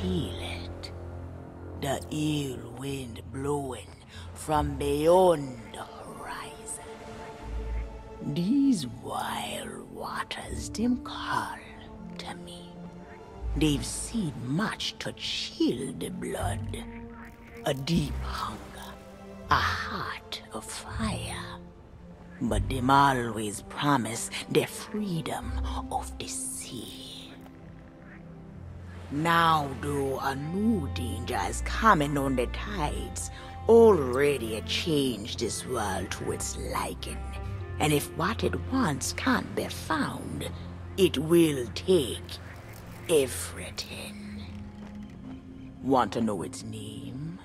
feel it. The ill wind blowing from beyond the horizon. These wild waters, them call to me. They've seen much to chill the blood. A deep hunger, a heart of fire. But them always promise the freedom of the sea. Now though a new danger is coming on the tides, already changed this world to its liking. And if what it wants can't be found, it will take everything. Want to know its name?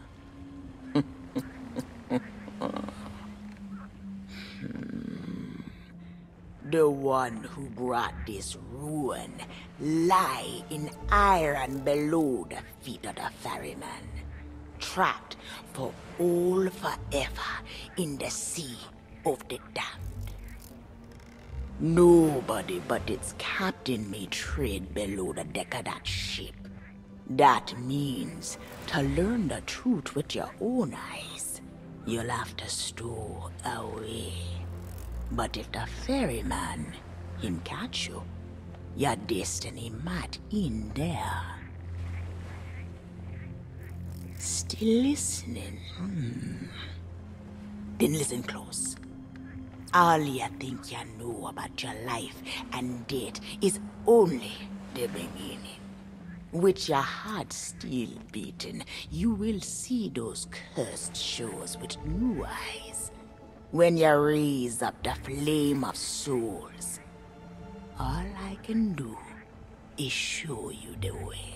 The one who brought this ruin lie in iron below the feet of the ferryman, trapped for all forever in the sea of the damned. Nobody but its captain may tread below the deck of that ship. That means to learn the truth with your own eyes, you'll have to stow away. But if the ferryman, him catch you, your destiny might end there. Still listening? Then listen close. All you think you know about your life and death is only the beginning. With your heart still beating, you will see those cursed shores with new eyes. When you raise up the flame of souls, all I can do is show you the way.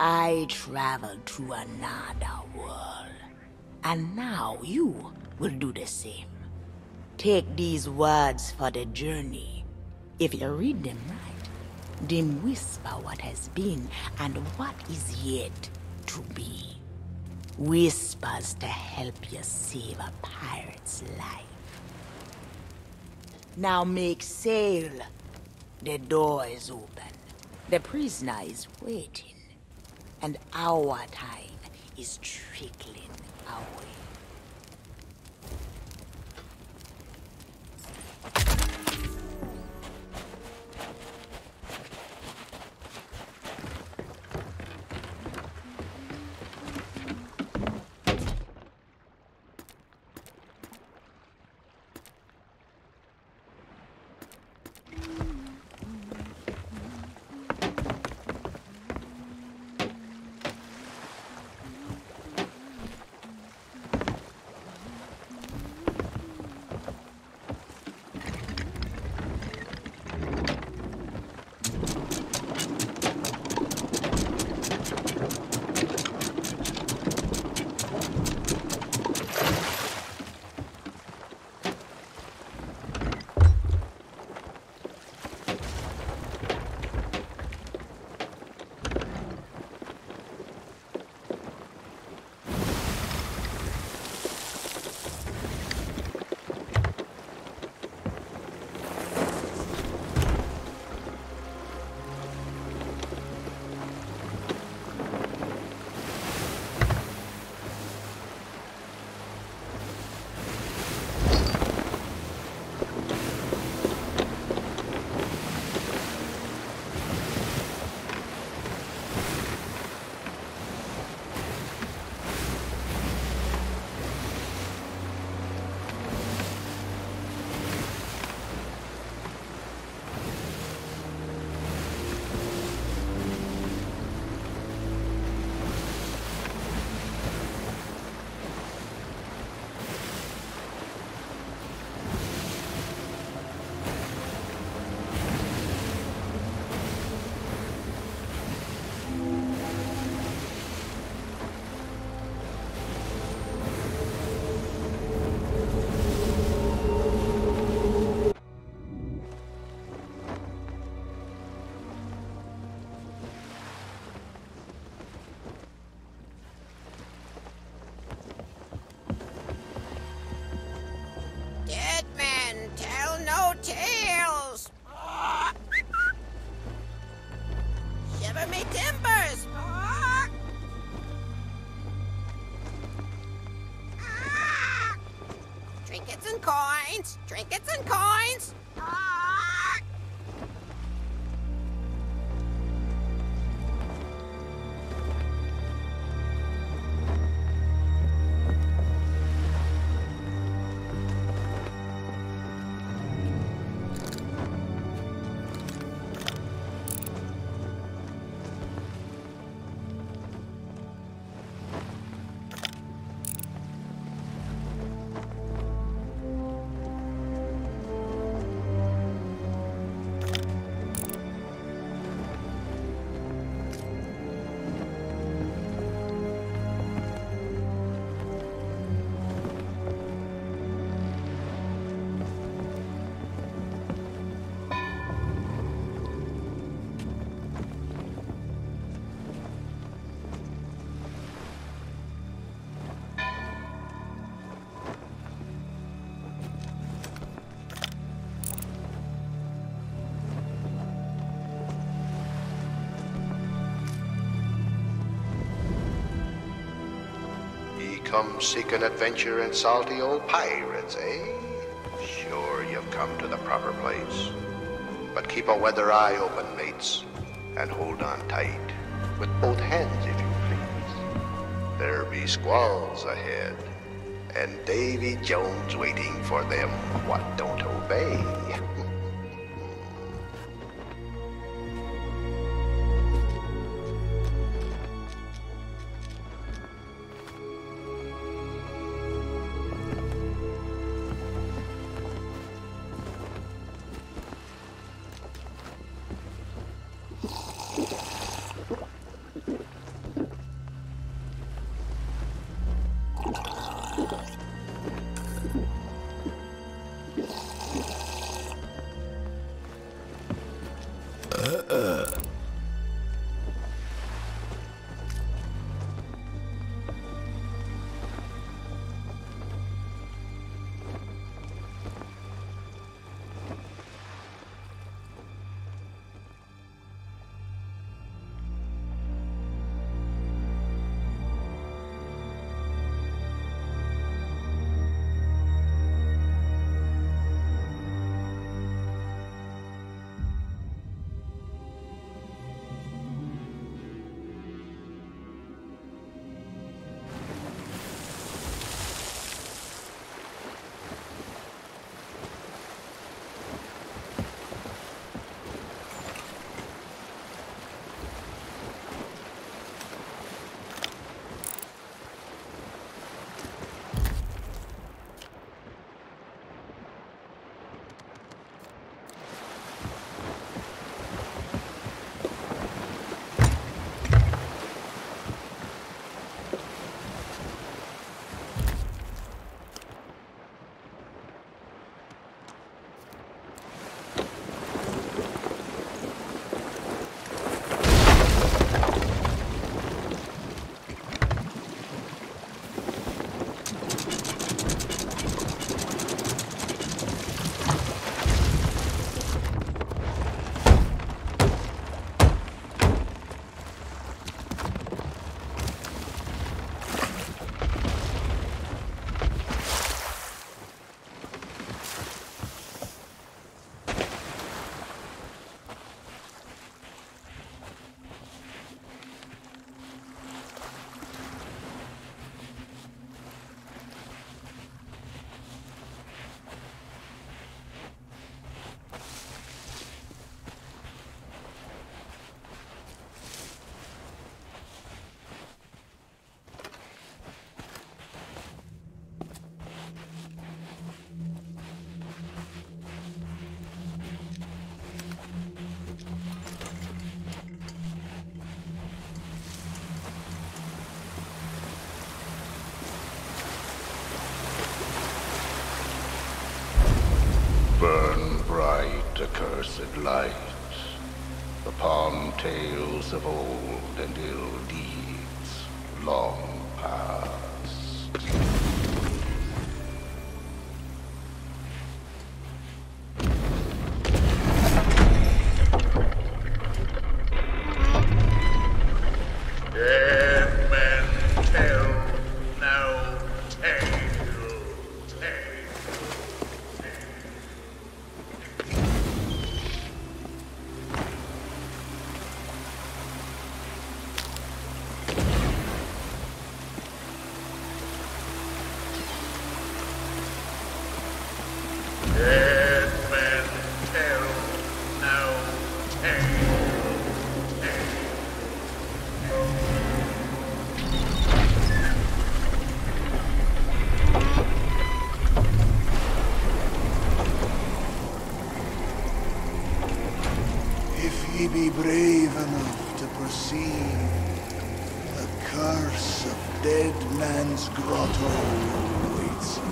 I traveled to another world, and now you will do the same. Take these words for the journey. If you read them right, them whisper what has been and what is yet to be. Whispers to help you save a pirate's life. Now make sail. The door is open. The prisoner is waiting. And our time is trickling away. Trinkets and coins! Trinkets and coins! Ah! Come seeking adventure and salty old pirates, eh? Sure, you've come to the proper place. But keep a weather eye open, mates, and hold on tight, with both hands, if you please. There be squalls ahead, and Davy Jones waiting for them what don't obey. Burn bright, accursed light, upon tales of old and ill deeds long past. Dead men tell no tale. Dead men tell no tale. If ye be brave enough to proceed, the curse of Dead Man's Grotto awaits you.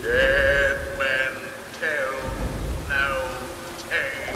Dead men tell no tale.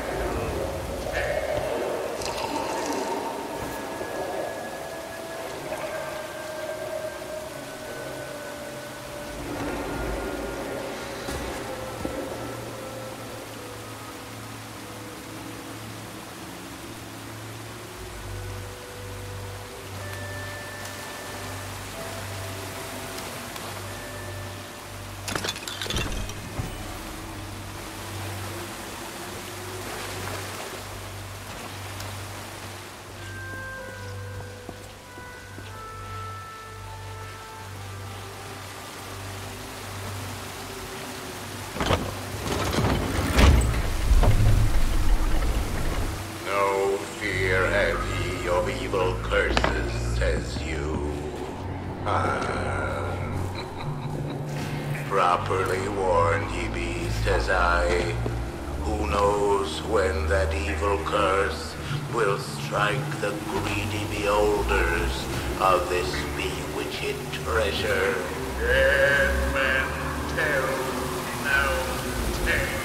No fear have ye of evil curses, says you. Properly warned ye be, says I. Who knows when that evil curse will strike the greedy beholders of this bewitched treasure? Dead men tell no tale.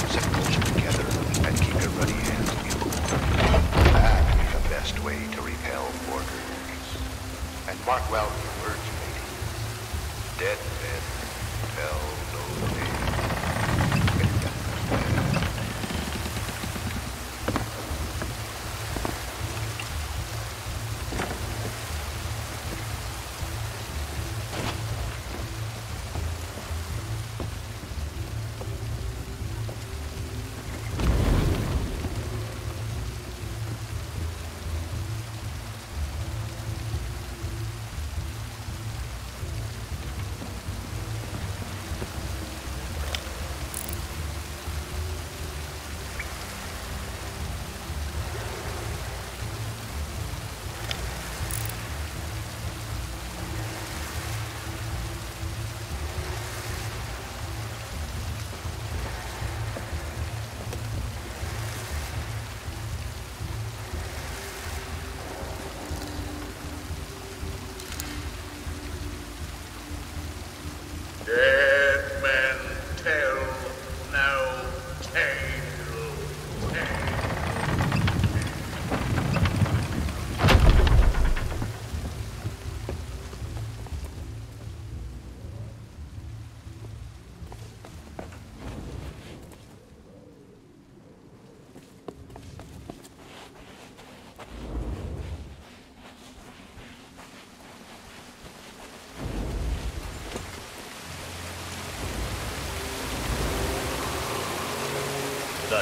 Sit close together and keep your ruddy hands muted. That is the best way to repel boarders. And mark well your words, ladies. Dead men tell no tales.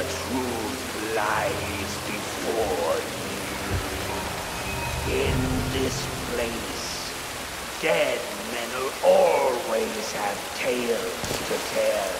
The truth lies before you. In this place, dead men'll always have tales to tell.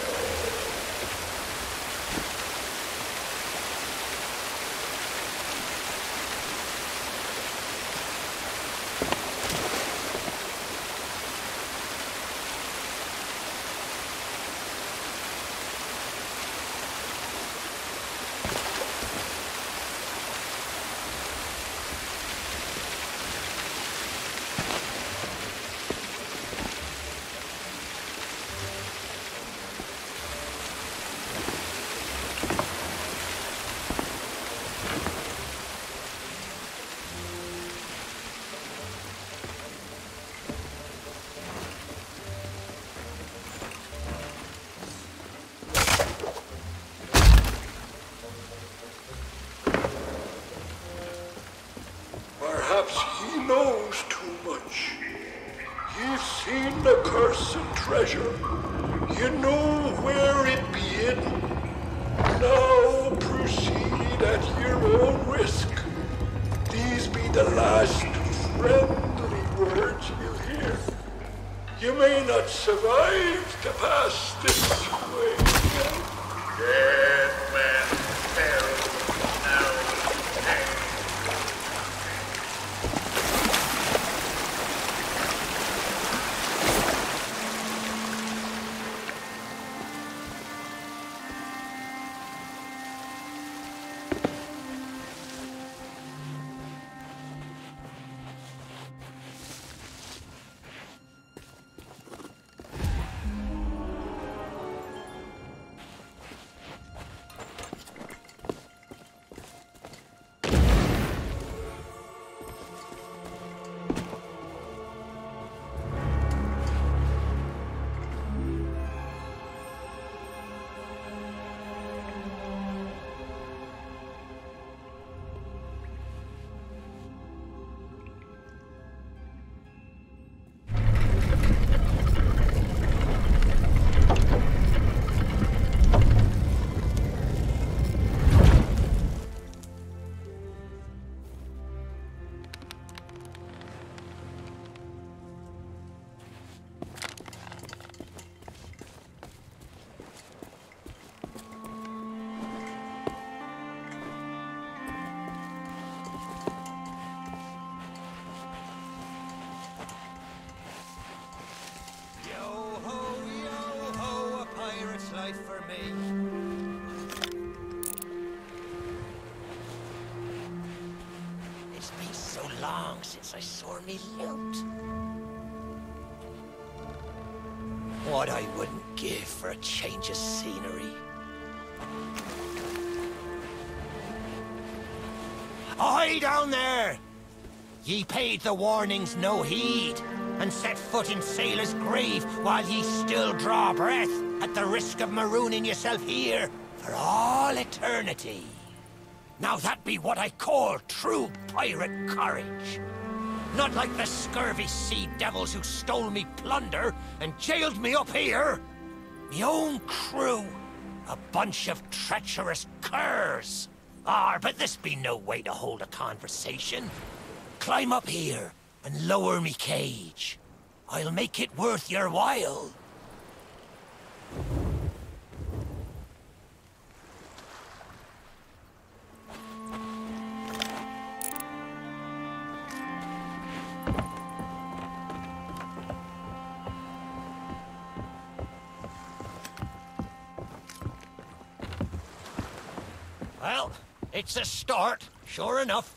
Perhaps he knows too much. He's seen the cursed treasure. You know where it be hidden. Now proceed at your own risk. These be the last friendly words you'll hear. You may not survive to pass this way. Dead men tell no tale. For me. It's been so long since I saw me loot. What I wouldn't give for a change of scenery. Ahoy down there! Ye paid the warnings no heed, and set foot in sailor's grave while ye still draw breath, at the risk of marooning yourself here for all eternity. Now that be what I call true pirate courage. Not like the scurvy sea devils who stole me plunder and jailed me up here. Me own crew, a bunch of treacherous curs. But this be no way to hold a conversation. Climb up here and lower me cage. I'll make it worth your while. Well, it's a start, sure enough.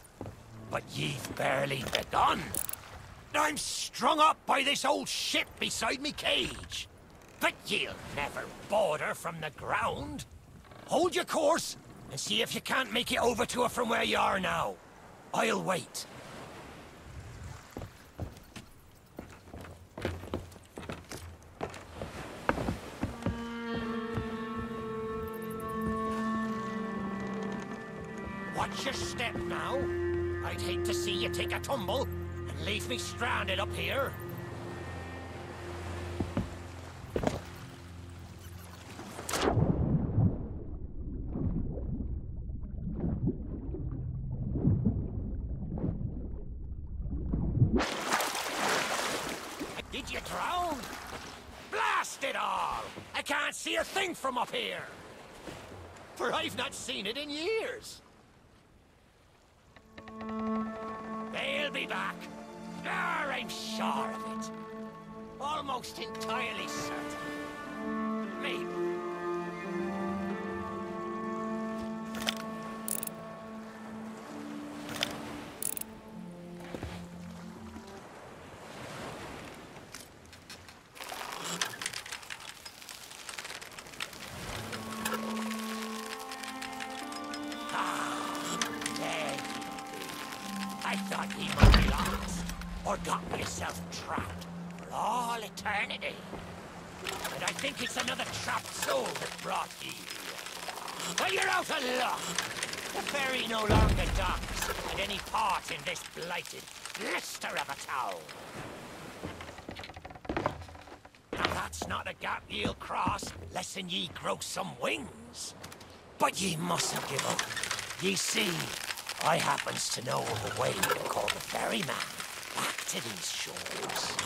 But ye've barely begun. I'm strung up by this old ship beside me cage. But ye'll never board her from the ground. Hold your course and see if you can't make it over to her from where you are now. I'll wait. Watch your step now. I'd hate to see you take a tumble and leave me stranded up here. ground? Blast it all! I can't see a thing from up here! For I've not seen it in years. They'll be back. I'm sure of it. Almost entirely certain. Maybe. I thought he might be lost, or got myself trapped for all eternity. But I think it's another trapped soul that brought ye here. Well, you're out of luck. The ferry no longer docks at any part in this blighted blister of a town. Now that's not a gap ye'll cross, less'n ye grow some wings. But ye mustn't give up. Ye see, I happens to know of a way to call the ferryman back to these shores.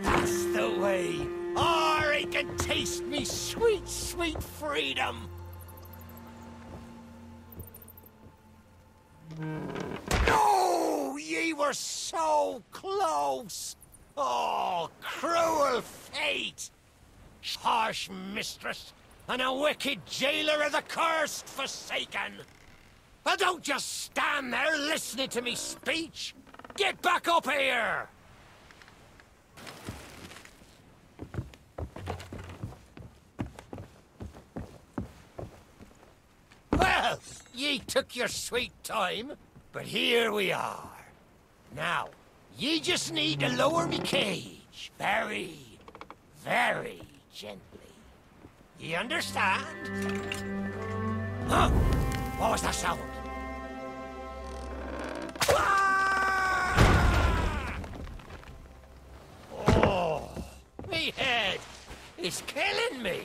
That's the way. Or I can taste me sweet, sweet freedom. No, ye were so close. Oh, cruel fate. Harsh mistress. And a wicked jailer of the cursed forsaken. Well, don't just stand there listening to me speech. Get back up here! Well, ye took your sweet time, but here we are. Now, ye just need to lower me cage very, very gently. You understand? Huh? What was that sound? Ah! Oh, me head is killing me.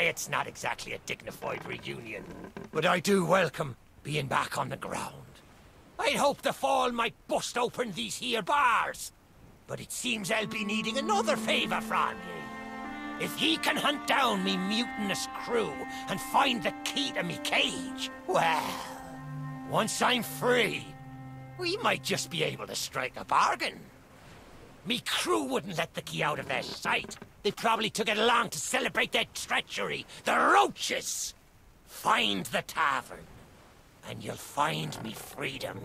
It's not exactly a dignified reunion, but I do welcome being back on the ground. I'd hoped the fall might bust open these here bars, but it seems I'll be needing another favour from ye. If ye can hunt down me mutinous crew and find the key to me cage, well, once I'm free, we might just be able to strike a bargain. Me crew wouldn't let the key out of their sight. They probably took it along to celebrate their treachery. The roaches! Find the tavern, and you'll find me freedom.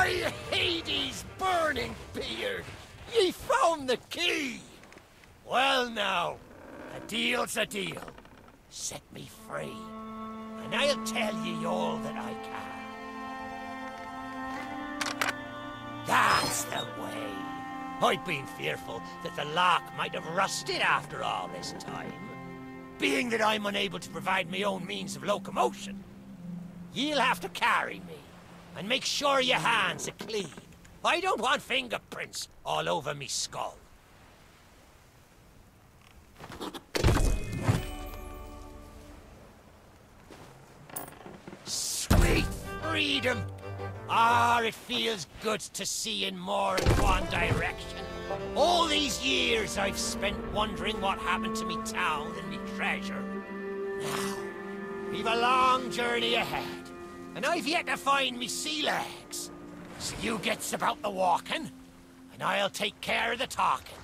By Hades' burning beard! Ye found the key! Well now, a deal's a deal. Set me free, and I'll tell ye all that I can. That's the way. I'd been fearful that the lock might have rusted after all this time. Being that I'm unable to provide my own means of locomotion, you'll have to carry me, and make sure your hands are clean. I don't want fingerprints all over me skull. Sweet freedom! Ah, it feels good to see in more than one direction. All these years I've spent wondering what happened to me town and me treasure. Now, we've a long journey ahead, and I've yet to find me sea legs. So you gets about the walking, and I'll take care of the talking.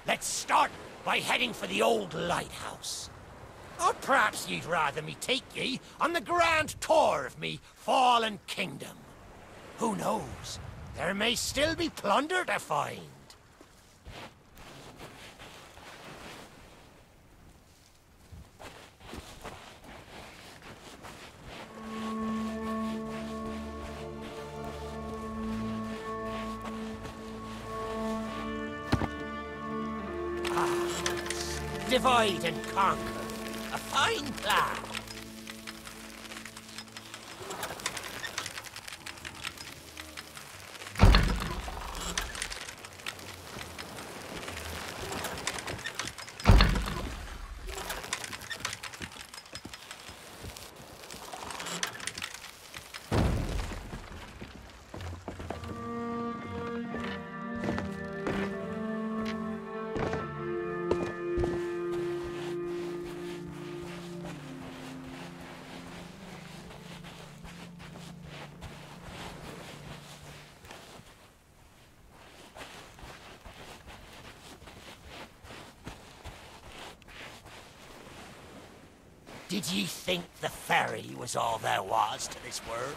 Let's start by heading for the old lighthouse. Or perhaps you'd rather me take ye on the grand tour of me fallen kingdom. Who knows? There may still be plunder to find. Divide and conquer. A fine plan. Did ye think the ferry was all there was to this world?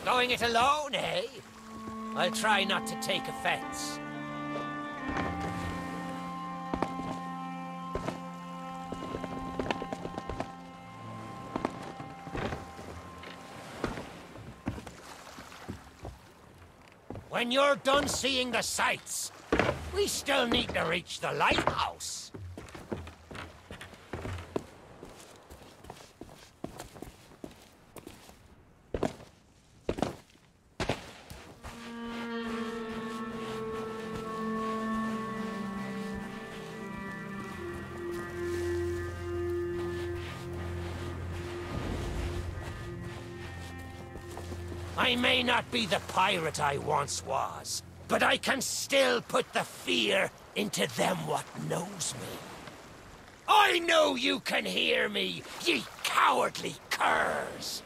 Going it alone, eh? I'll try not to take offense. When you're done seeing the sights, we still need to reach the lighthouse. I may not be the pirate I once was, but I can still put the fear into them what knows me. I know you can hear me, ye cowardly curs!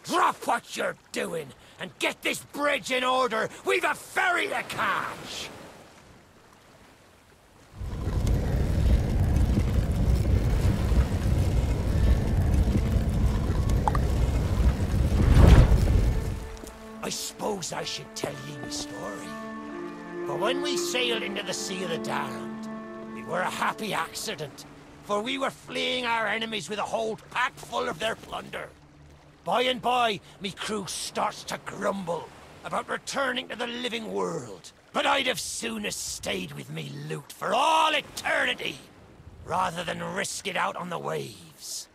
Drop what you're doing and get this bridge in order. We've a ferry to catch! I suppose I should tell ye my story. For when we sailed into the Sea of the Damned, it were a happy accident, for we were fleeing our enemies with a hold packed full of their plunder. By and by, me crew starts to grumble about returning to the living world. But I'd have soonest stayed with me loot for all eternity, rather than risk it out on the waves.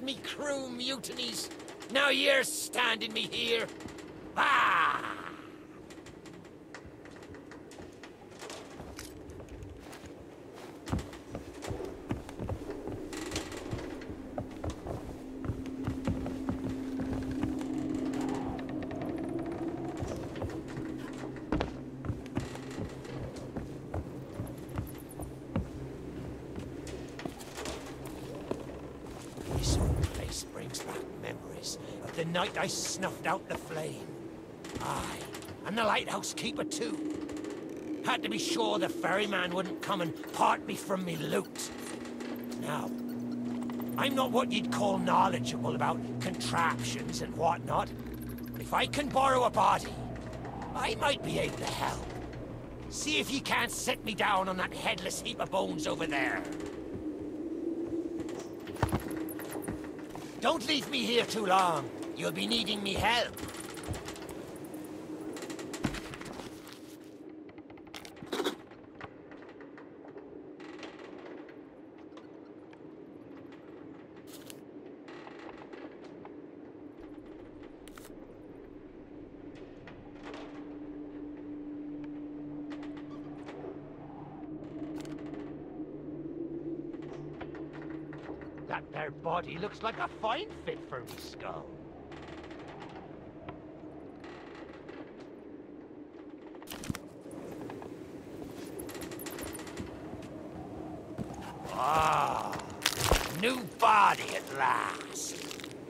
me crew mutinies. Now you're standing me here. Ah! This old place brings back memories of the night I snuffed out the flame. Aye, and the lighthouse keeper too. Had to be sure the ferryman wouldn't come and part me from me loot. Now, I'm not what you'd call knowledgeable about contraptions and whatnot, but if I can borrow a body, I might be able to help. See if you can't set me down on that headless heap of bones over there. Don't leave me here too long. You'll be needing me help. That there body looks like a fine fit for me skull. Ah, new body at last.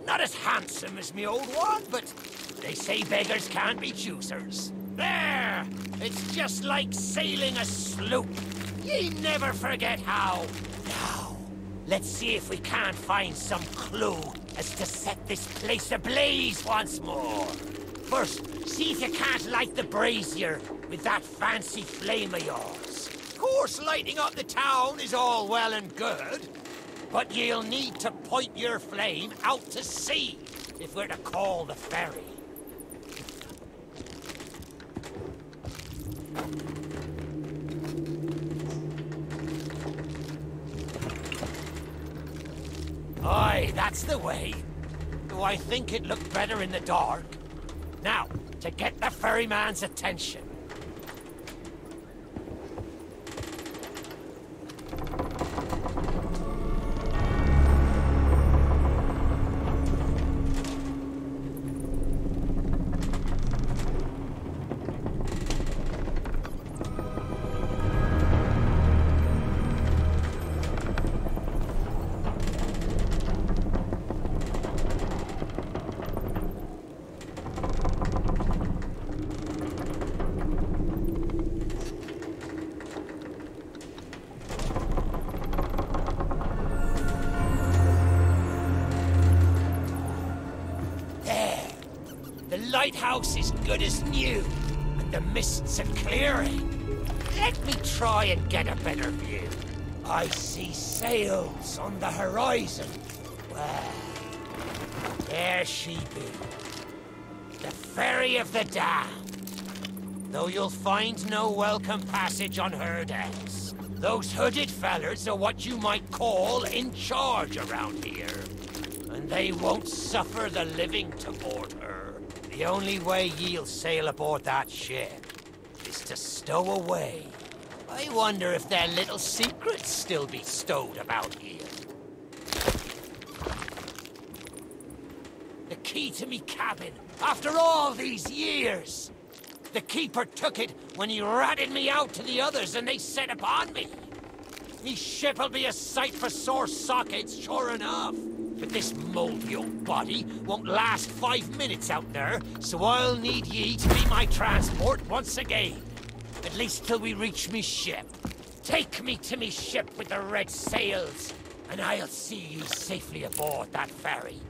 Not as handsome as me old one, but they say beggars can't be choosers. There! It's just like sailing a sloop. Ye never forget how. Now, let's see if we can't find some clue as to set this place ablaze once more. First, see if you can't light the brazier with that fancy flame of yours. Of course, lighting up the town is all well and good, but you'll need to point your flame out to sea if we're to call the ferry. Aye, that's the way. Though I think it looked better in the dark. Now, to get the ferryman's attention. The lighthouse is good as new, and the mists are clearing. Let me try and get a better view. I see sails on the horizon. Well, there she be. The ferry of the damned. Though you'll find no welcome passage on her decks. Those hooded fellers are what you might call in charge around here. And they won't suffer the living to board her. The only way ye'll sail aboard that ship is to stow away. I wonder if their little secrets still be stowed about here. The key to me cabin, after all these years. The keeper took it when he ratted me out to the others and they set upon me. Me ship'll be a sight for sore sockets, sure enough. But this moldy old body won't last 5 minutes out there, so I'll need ye to be my transport once again. At least till we reach me ship. Take me to me ship with the red sails, and I'll see ye safely aboard that ferry.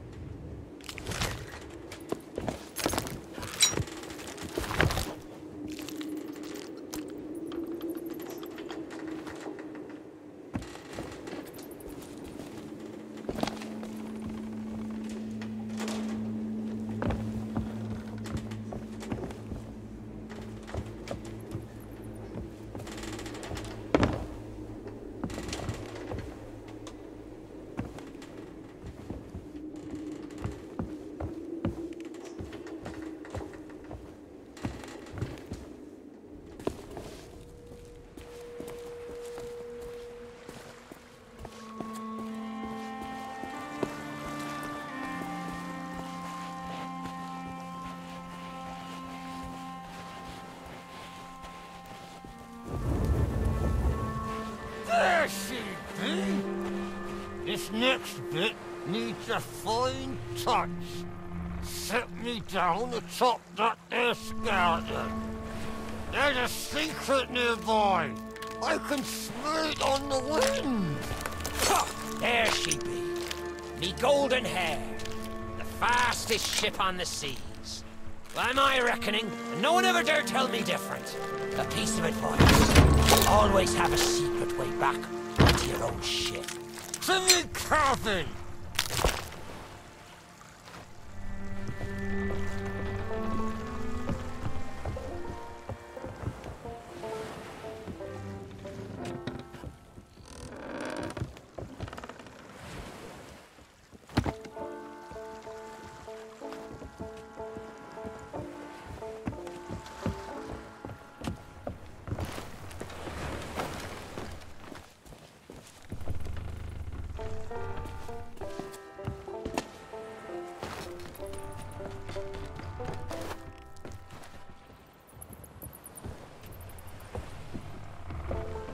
See? This next bit needs a fine touch. Set me down atop that there skeleton. There's a secret nearby. I can smell it on the wind. Ha! There she be. Me golden hair. The fastest ship on the seas. By my reckoning, and no one ever dare tell me different. A piece of advice. Always have a secret way back to your own ship. To me cabin!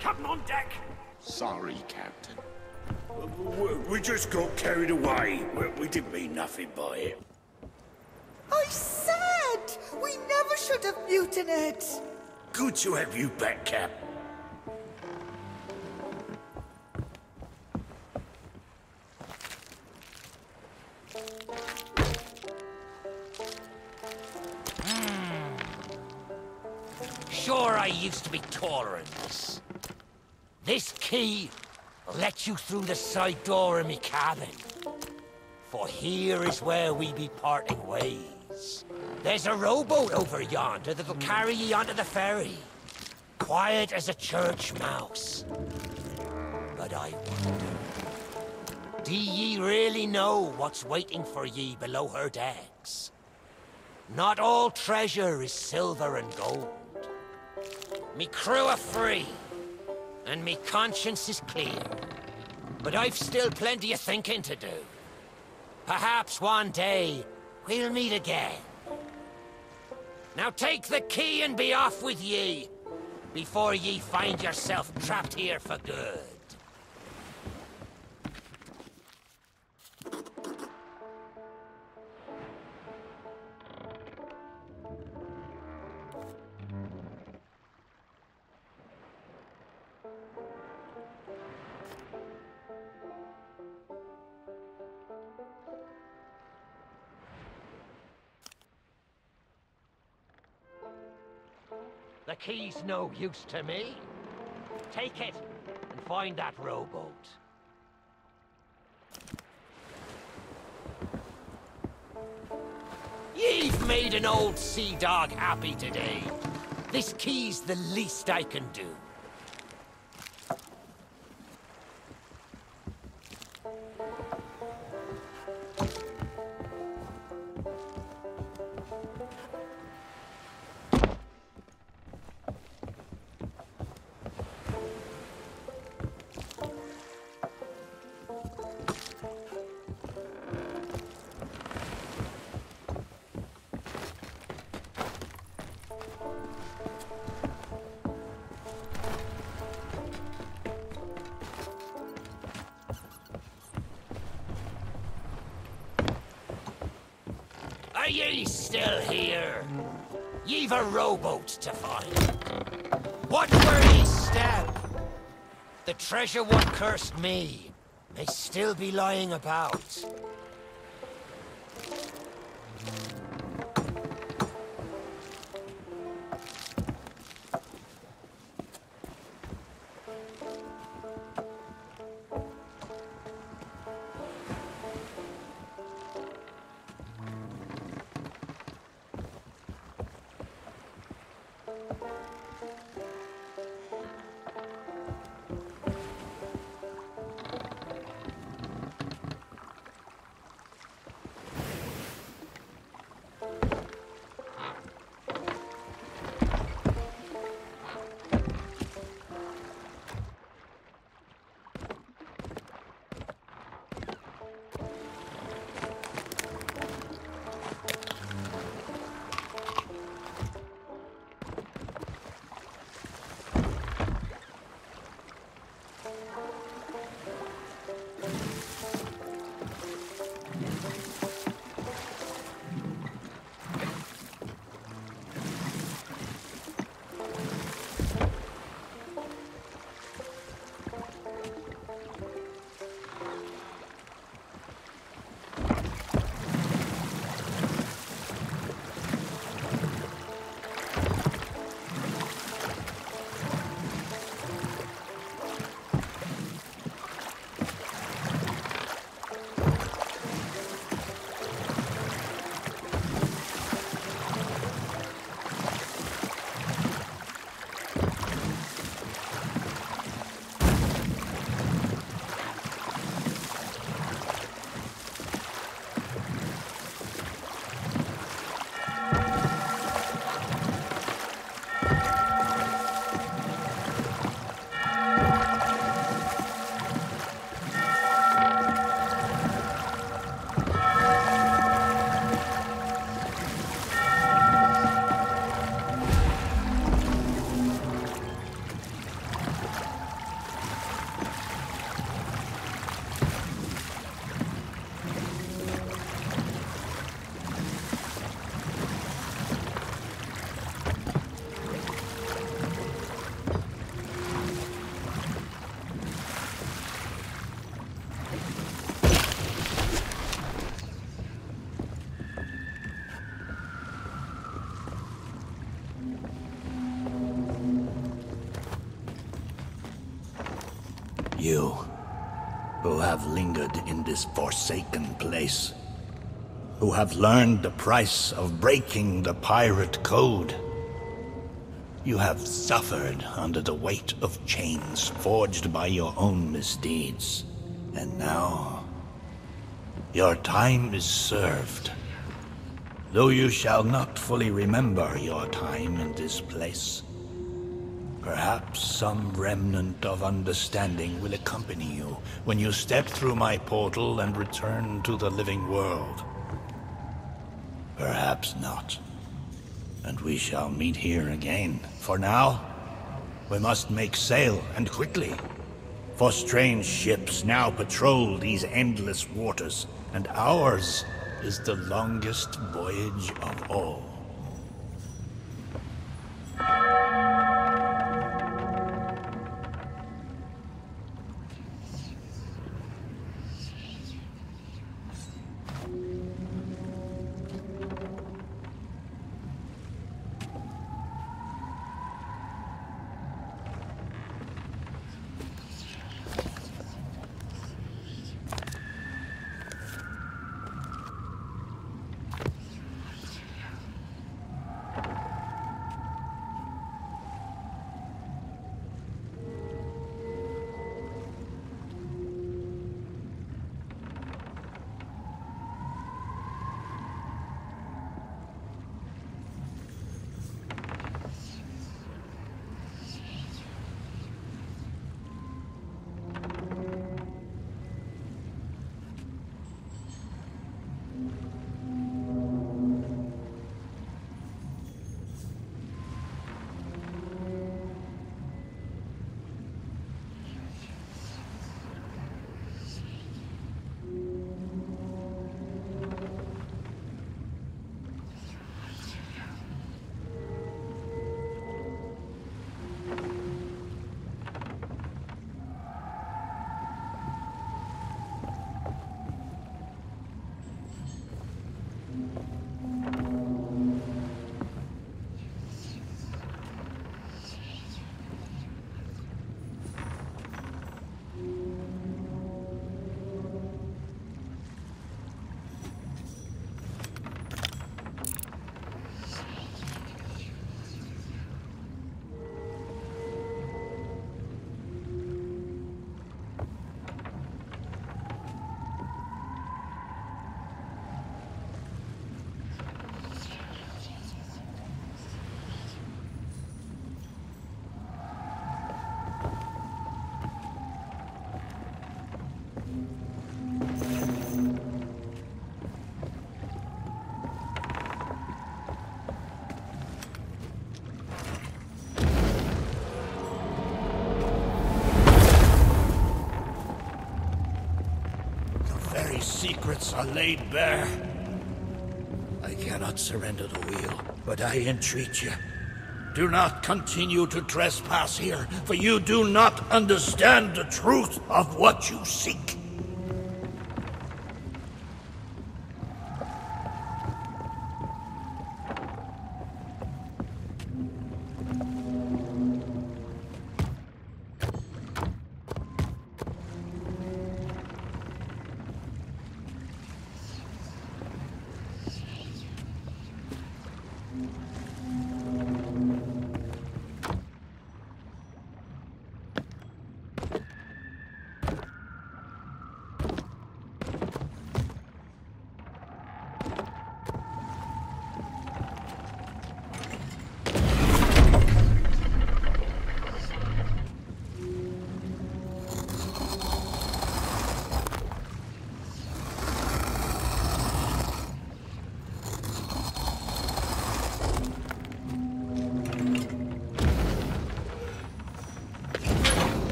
Captain on deck! Sorry, Captain. We just got carried away. We didn't mean nothing by it. I said we never should have mutinied. Good to have you back, Cap. Sure, I used to be taller than this. This key will let you through the side door of me cabin. For here is where we be parting ways. There's a rowboat over yonder that'll carry ye onto the ferry. Quiet as a church mouse. But I wonder, do ye really know what's waiting for ye below her decks? Not all treasure is silver and gold. Me crew are free, and me conscience is clear. But I've still plenty of thinking to do. Perhaps one day, we'll meet again. Now take the key and be off with ye, before ye find yourself trapped here for good. The key's no use to me. Take it and find that rowboat. You've made an old sea dog happy today. This key's the least I can do. Are ye still here? Ye've a rowboat to find. Watch where ye step. The treasure what cursed me may still be lying about. You, who have lingered in this forsaken place, who have learned the price of breaking the pirate code. You have suffered under the weight of chains forged by your own misdeeds. And now, your time is served. Though you shall not fully remember your time in this place, perhaps some remnant of understanding will accompany you when you step through my portal and return to the living world. Perhaps not. And we shall meet here again. For now, we must make sail, and quickly. For strange ships now patrol these endless waters, and ours is the longest voyage of all. Secrets are laid bare. I cannot surrender the wheel, but I entreat you, do not continue to trespass here, for you do not understand the truth of what you seek.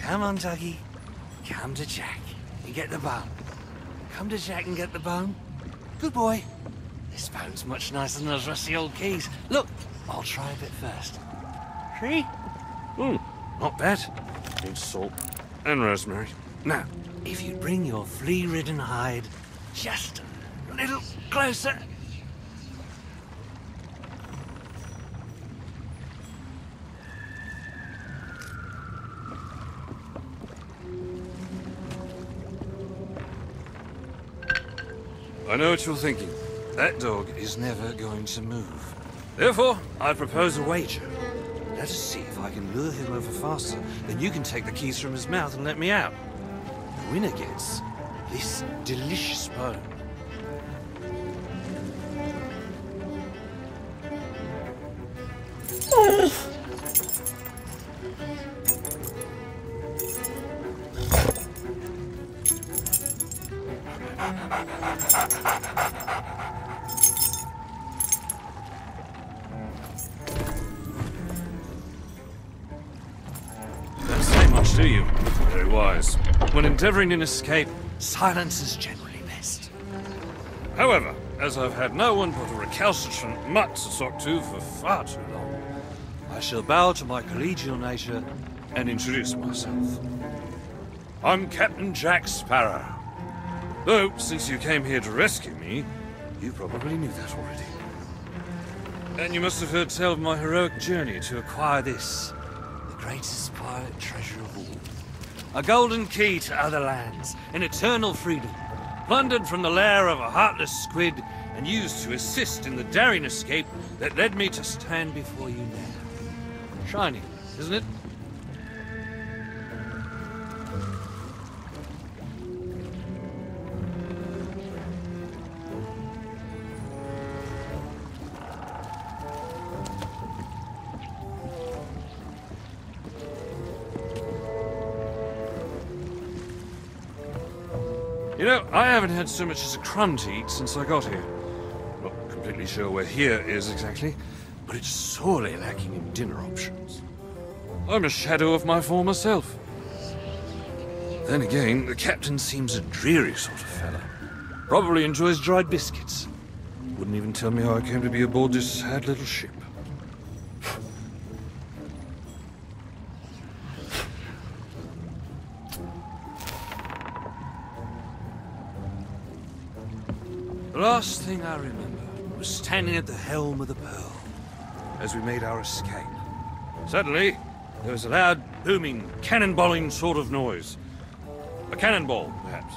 Come on, Tuggy. Come to Jack and get the bone. Come to Jack and get the bone. Good boy. This bone's much nicer than those rusty old keys. Look, I'll try a bit first. See? Not bad. Needs salt and rosemary. Now, if you bring your flea-ridden hide just a little closer. I know what you're thinking. That dog is never going to move. Therefore, I propose a wager. Let us see if I can lure him over faster, then you can take the keys from his mouth and let me out. The winner gets this delicious bone. Don't say much, do you? Very wise. When endeavoring an escape, silence is generally best. However, as I've had no one but a recalcitrant mutt to talk to for far too long, I shall bow to my collegial nature and introduce myself. I'm Captain Jack Sparrow. Though, since you came here to rescue me, you probably knew that already. And you must have heard tell of my heroic journey to acquire this, the greatest pirate treasure of all. A golden key to other lands, an eternal freedom, plundered from the lair of a heartless squid and used to assist in the daring escape that led me to stand before you now. Shiny, isn't it? You know, I haven't had so much as a crumb to eat since I got here. Not completely sure where here is exactly, but it's sorely lacking in dinner options. I'm a shadow of my former self. Then again, the captain seems a dreary sort of fella. Probably enjoys dried biscuits. Wouldn't even tell me how I came to be aboard this sad little ship. The last thing I remember was standing at the helm of the Pearl as we made our escape. Suddenly, there was a loud, booming, cannonballing sort of noise. A cannonball, perhaps.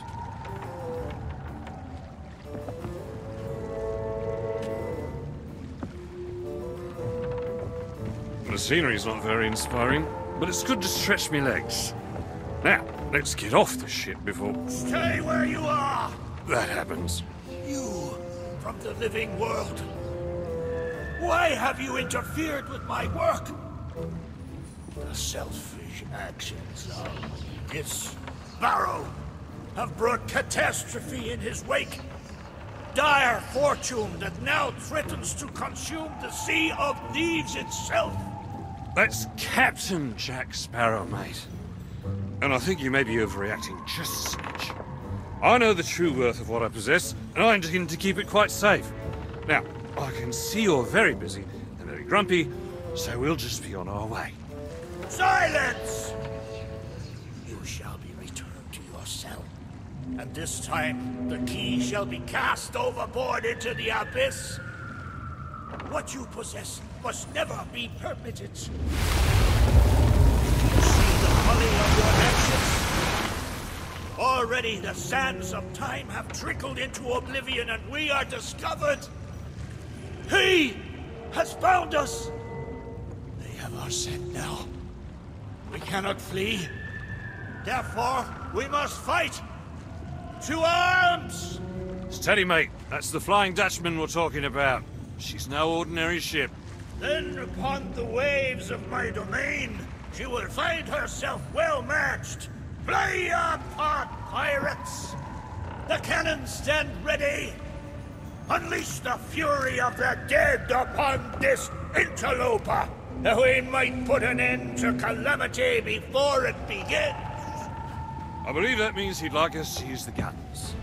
The scenery's not very inspiring, but it's good to stretch me legs. Now, let's get off the ship before... Stay where you are! that happens. You, from the living world. Why have you interfered with my work? The selfish actions of this Barrow have brought catastrophe in his wake. Dire fortune that now threatens to consume the Sea of Thieves itself. That's Captain Jack Sparrow, mate. And I think you may be overreacting just a smidge. I know the true worth of what I possess, and I intend to keep it quite safe. Now, I can see you're very busy and very grumpy, so we'll just be on our way. Silence! You shall be returned to your cell. And this time, the key shall be cast overboard into the abyss. What you possess must never be permitted. You see the folly of your actions? Already the sands of time have trickled into oblivion and we are discovered. He has found us. They have our scent now. We cannot flee. Therefore, we must fight. To arms! Steady, mate. That's the Flying Dutchman we're talking about. She's no ordinary ship. Then upon the waves of my domain, she will find herself well matched. Play your part, pirates! The cannons stand ready! Unleash the fury of the dead upon this interloper, that we might put an end to calamity before it begins! I believe that means he'd like us to use the guns.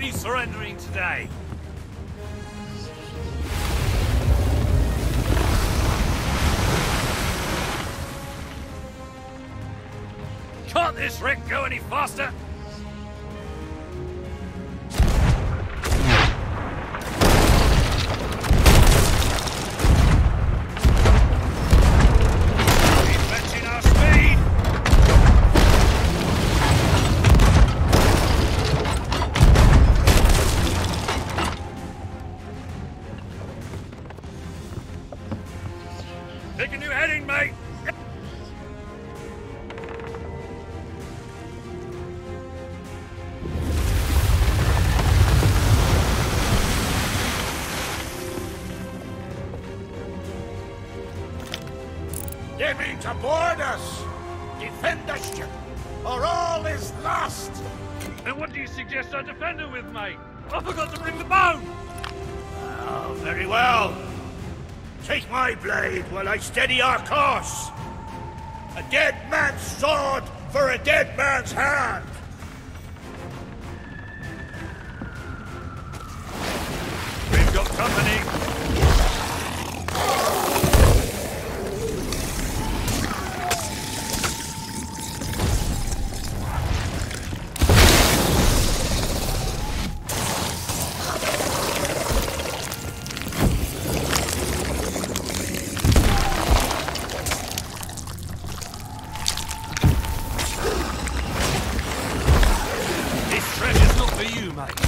be surrendering today. Can't this wreck go any faster? Pick a new heading, mate! They mean to board us! Defend the ship, or all is lost! And what do you suggest I defend her with, mate? I forgot to bring the bone! Oh, very well. Take my blade while I steady our course. A dead man's sword for a dead man's hand. We've got company. Treasure's not for you, mate.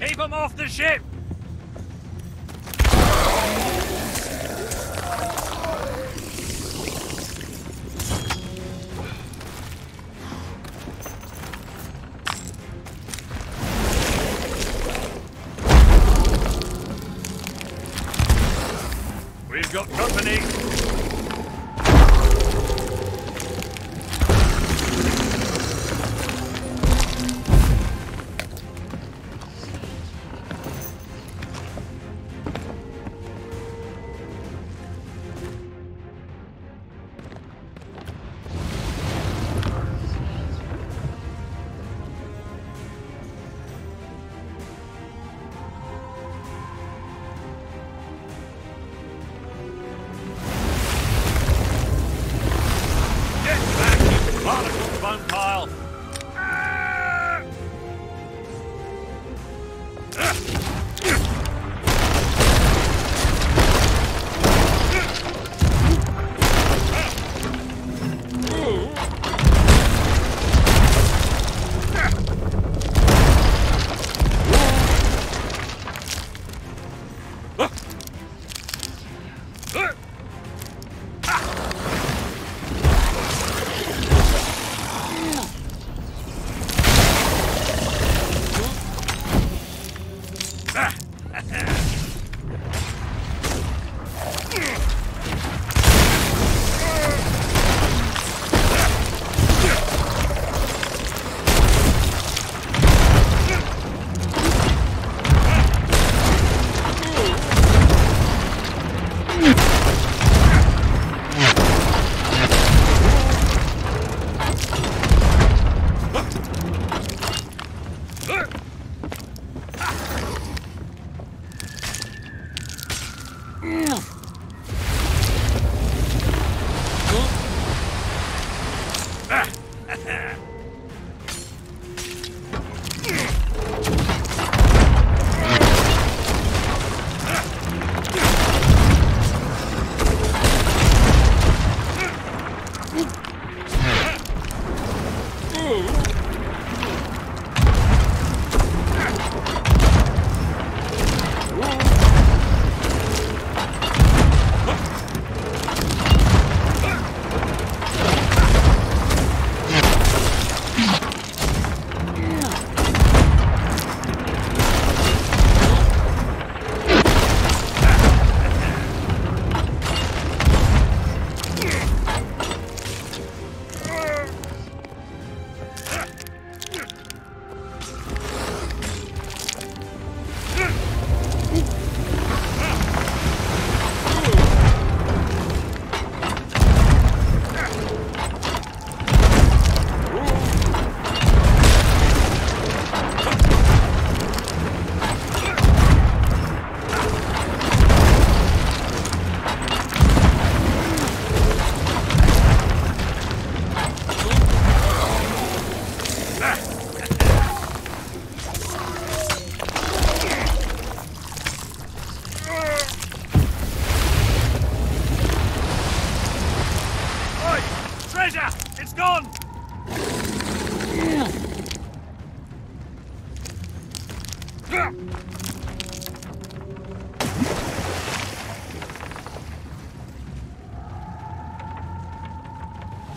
Keep them off the ship! We've got company. Bone pile.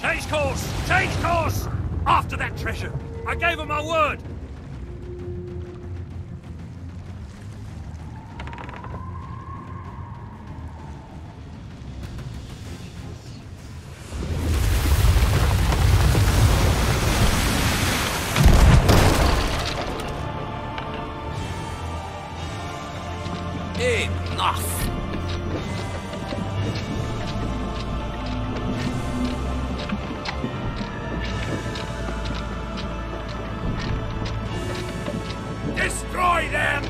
Change course! Change course! After that treasure! I gave her my word! Enough! Destroy them!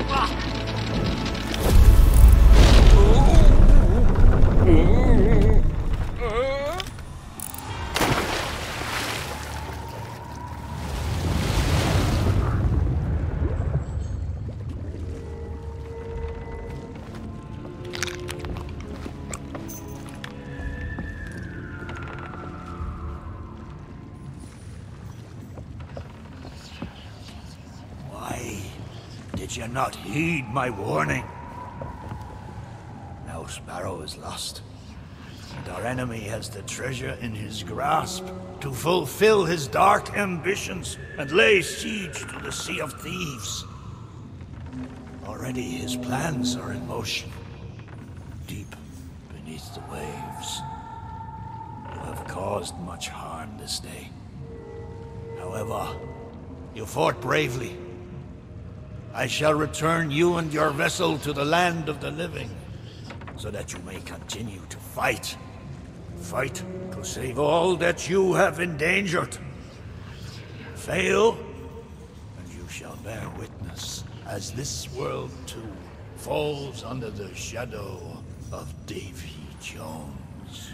Did you not heed my warning? Now Sparrow is lost, and our enemy has the treasure in his grasp to fulfill his dark ambitions and lay siege to the Sea of Thieves. Already his plans are in motion, deep beneath the waves. You have caused much harm this day. However, you fought bravely. I shall return you and your vessel to the land of the living, so that you may continue to fight. Fight to save all that you have endangered. Fail, and you shall bear witness as this world too falls under the shadow of Davy Jones.